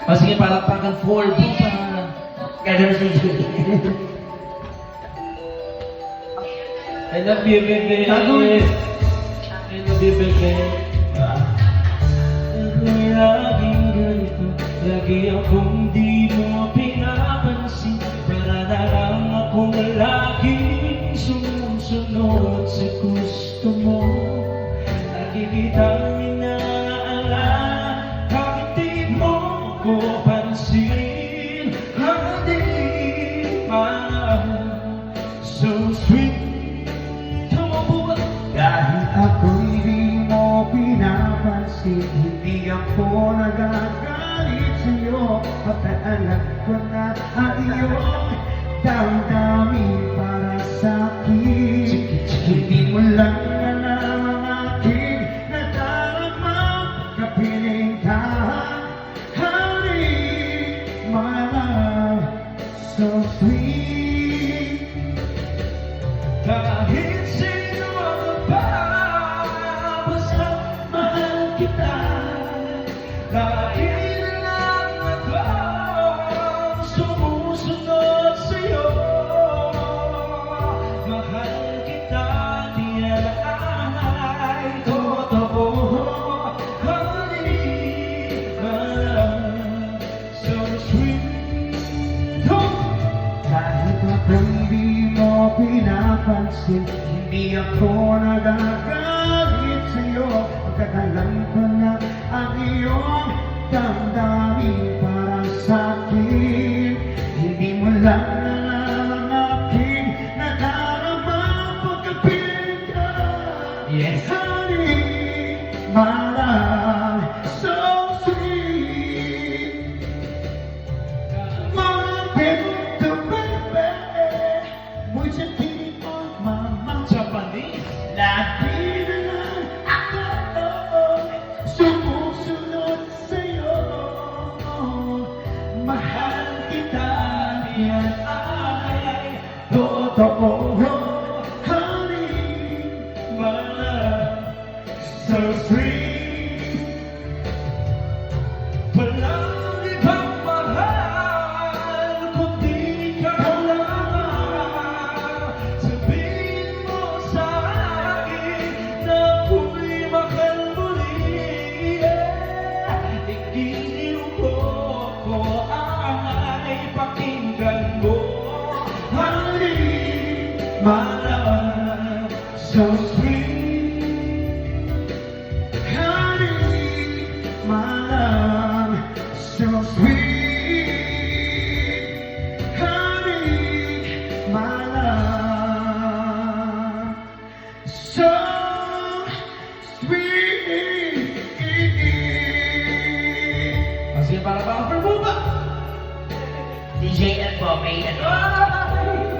O sige, palakpakan for Buba. Gagawin si Julie. I love you, baby. Tagoy. I love you, baby. Laging ganito, lagi akong di mo pinapansin. Para na lang akong laging sumusunod sa gusto mo. Lagi kitang inaalala, kahit di mo ko pansin. Hindi man so sweet. Dahil ako'y di mo pinapansin, hindi ako nagagalit sa'yo. At alam ko na ang iyong damdamin para sa'kin. Hindi mo lang alam ang aking nadarama, kapiling ka, honey, my love, so sweet. Kahit sino ang pa, basta mahal kita. Kahit lang ako sumusunod sa'yo. Mahal kita, diyan ay totoo. Honey, my love, so sweet. Kahit ako'y di mo pinapansin, hindi ako nagagalit sa'yo. Pagkakalan ko na ang iyong damdamin para sa'kin. Hindi mo lang alam ang aking nadarama pagkapiling ka. Yes. Honey, my love, so sweet. Japanese. Lagi na lang ako sumusunod sa'yo. Mahal kita, yan ay totoo. Honey, My love, so sweet. walang ibang mahal kundi ikaw lang. Sabihin mo sa akin na ako'y mahal muli. Iginiw ko ay pakinggan mo. Honey, my love, so sweet. Honey, my love, so sweet. Honey, my love, so sweet. Sige, para for Buba. DJ at Bobby.